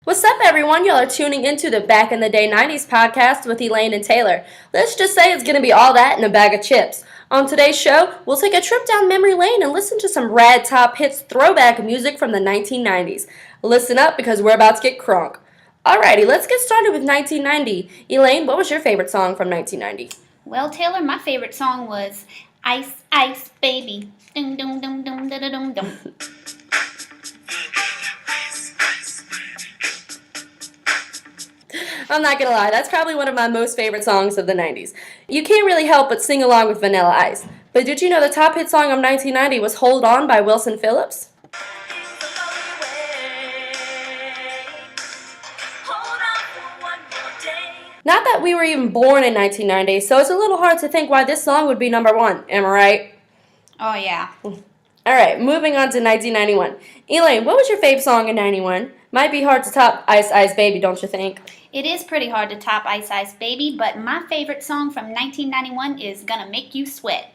What's up, everyone? Y'all are tuning into the Back in the Day 90s podcast with Elaine and Taylor. Let's just say it's going to be all that and a bag of chips. On today's show, we'll take a trip down memory lane and listen to some rad top hits throwback music from the 1990s. Listen up because we're about to get crunk. Alrighty, let's get started with 1990. Elaine, what was your favorite song from 1990? Well, Taylor, my favorite song was Ice, Ice, Baby. Dum, dum, dum, dum, dum, dum, dum. I'm not gonna lie, that's probably one of my most favorite songs of the 90s. You can't really help but sing along with Vanilla Ice. But did you know the top hit song of 1990 was Hold On by Wilson Phillips? Not that we were even born in 1990, so it's a little hard to think why this song would be number one, am I right? Oh, yeah. Alright, moving on to 1991. Elaine, what was your fave song in 91? Might be hard to top Ice Ice Baby, don't you think? It is pretty hard to top Ice, Ice, Baby, but my favorite song from 1991 is Gonna Make You Sweat.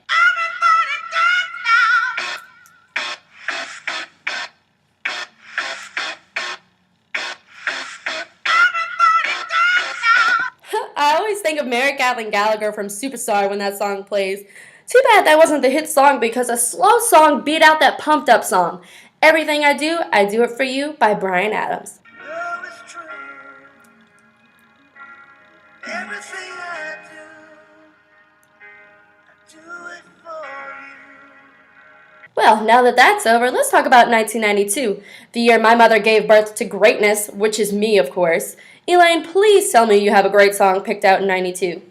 I always think of Mary Kathleen Gallagher from Superstar when that song plays. Too bad that wasn't the hit song because a slow song beat out that pumped up song. Everything I Do It For You by Bryan Adams. Love is true. Everything I do it for you. Well, now that that's over, let's talk about 1992, the year my mother gave birth to greatness, which is me, of course. Elaine, please tell me you have a great song picked out in 92.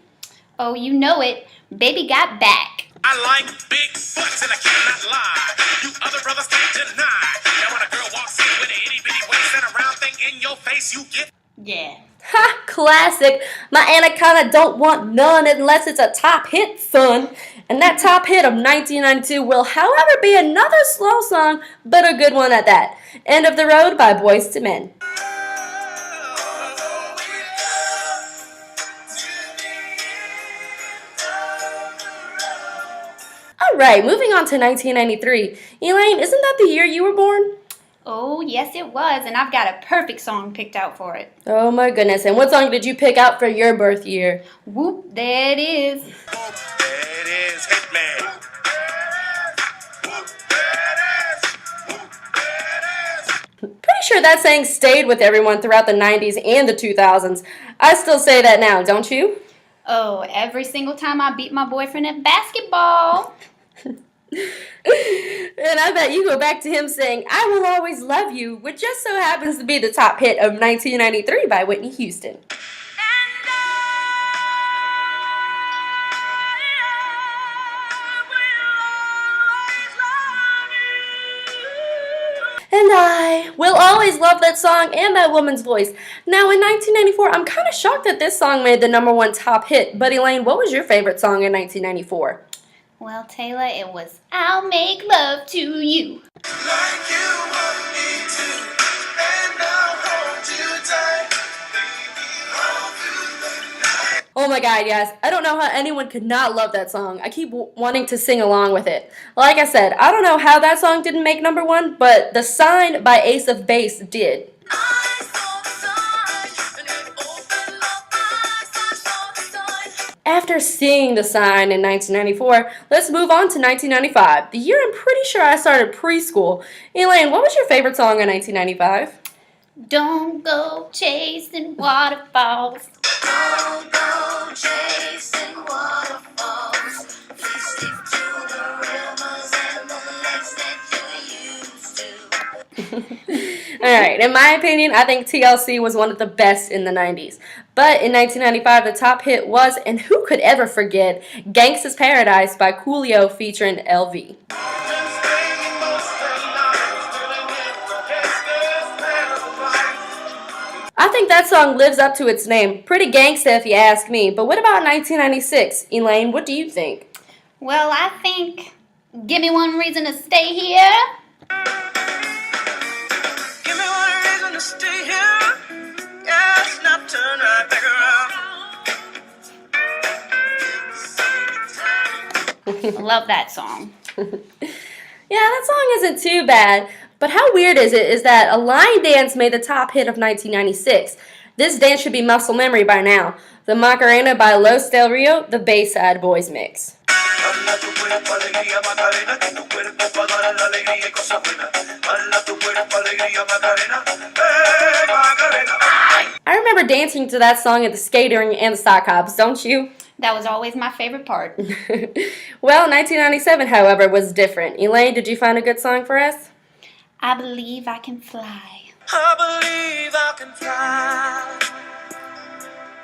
Oh, you know it. Baby Got Back. I like big butts and I cannot lie. You other brothers can't deny. Now when a girl walks in with an itty bitty waist and a round thing in your face, you get. Yeah. Ha! Classic! My Anaconda don't want none unless it's a top hit, son. And that top hit of 1992 will, however, be another slow song, but a good one at that. End of the Road by Boyz II Men. Alright, moving on to 1993. Elaine, isn't that the year you were born? Oh, yes, it was, and I've got a perfect song picked out for it. Oh my goodness, and what song did you pick out for your birth year? Whoop, there it is. There it is, Hitman. Pretty sure that saying stayed with everyone throughout the 90s and the 2000s. I still say that now, don't you? Oh, every single time I beat my boyfriend at basketball. And I bet you go back to him saying, I Will Always Love You, which just so happens to be the top hit of 1993 by Whitney Houston. And I will always love that song and that woman's voice. Now, in 1994, I'm kind of shocked that this song made the number one top hit. But Elaine, what was your favorite song in 1994? Well, Taylor, it was I'll Make Love to You. Like you want me to, and I'll hold you tight. All through the night. Oh my god, yes. I don't know how anyone could not love that song. I keep wanting to sing along with it. Like I said, I don't know how that song didn't make number one, but The Sign by Ace of Base did. I saw the sign, and it opened up my eyes. I saw the sign. After seeing The Sign in 1994, let's move on to 1995, the year I'm pretty sure I started preschool. Elaine, what was your favorite song in 1995? Don't go chasing waterfalls. Don't go chasing waterfalls. Please stick to the rivers and the lakes that you used to. Alright, in my opinion, I think TLC was one of the best in the 90s. But in 1995, the top hit was, and who could ever forget, Gangsta's Paradise by Coolio featuring LV. I think that song lives up to its name. Pretty gangsta if you ask me. But what about 1996? Elaine, what do you think? Well, I think Give Me One Reason to Stay Here. Give me one reason to stay here. Yes, now turn right back around. Love that song. Yeah, that song isn't too bad. But how weird is it is that a line dance made the top hit of 1996? This dance should be muscle memory by now. The Macarena by Los Del Rio, the Bayside Boys mix. I remember dancing to that song at the skatering and the sock hops, don't you? That was always my favorite part. Well, 1997, however, was different. Elaine, did you find a good song for us? I believe I can fly. I believe I can fly.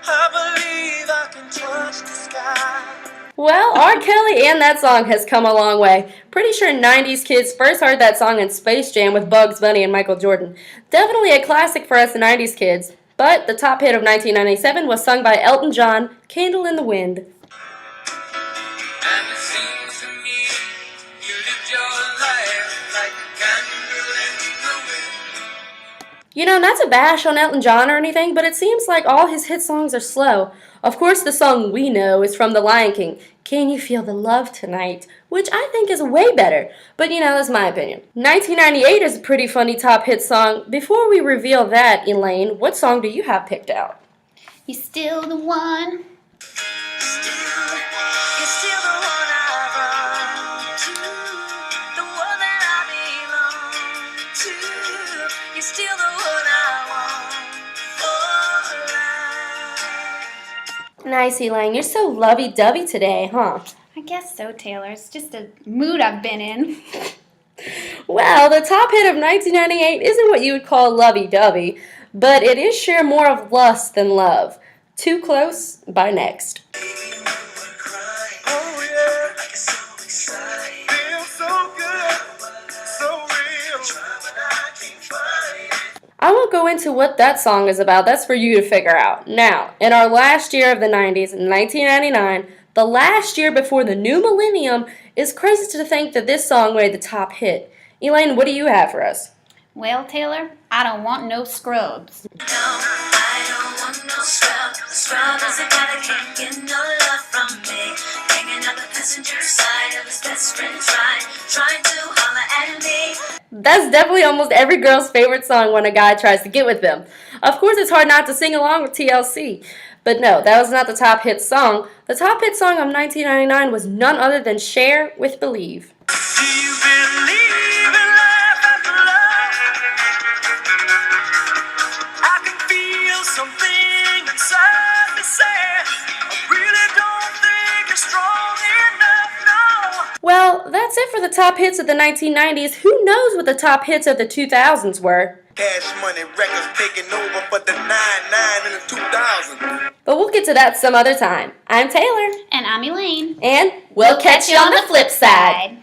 I believe I can touch the sky. Well, R. Kelly and that song has come a long way. Pretty sure 90s kids first heard that song in Space Jam with Bugs Bunny and Michael Jordan. Definitely a classic for us 90s kids. But the top hit of 1997 was sung by Elton John, Candle in the Wind. And it seems to me you lived your life like a candle in the wind. You know, not to bash on Elton John or anything, but it seems like all his hit songs are slow. Of course, the song we know is from The Lion King, Can You Feel the Love Tonight, which I think is way better, but you know, that's my opinion. 1998 is a pretty funny top hit song. Before we reveal that, Elaine, what song do you have picked out? You still the one. You're still the one I run to, the one that I belong to. You're still the one I want for life. Nice, Elaine. You're so lovey-dovey today, huh? I guess so, Taylor. It's just a mood I've been in. Well, the top hit of 1998 isn't what you would call lovey-dovey, but it is sure more of lust than love. Too Close by Next. Oh yeah, I get so excited. Feels so good, so real. But I can't find it. I won't go into what that song is about. That's for you to figure out. Now, in our last year of the 90s, 1999, the last year before the new millennium, it's crazy to think that this song made the top hit. Elaine, what do you have for us? Well, Taylor, I don't want no scrubs. No, I don't want no scrub. A scrub is a guy that can't get no love from me. Hanging out the passenger side of his best friend's ride, trying to holler at me. That's definitely almost every girl's favorite song when a guy tries to get with them. Of course, it's hard not to sing along with TLC. But no, that was not the top hit song. The top hit song of 1999 was none other than Cher with Believe. Do you believe in life after love? I can feel something inside me say I really don't think you're strong enough, no. Well, that's it for the top hits of the 1990s. Who knows what the top hits of the 2000s were? Cash Money Records taking over for the 99 in the 2000s. But we'll get to that some other time. I'm Taylor. And I'm Elaine. And we'll catch you on the flip side.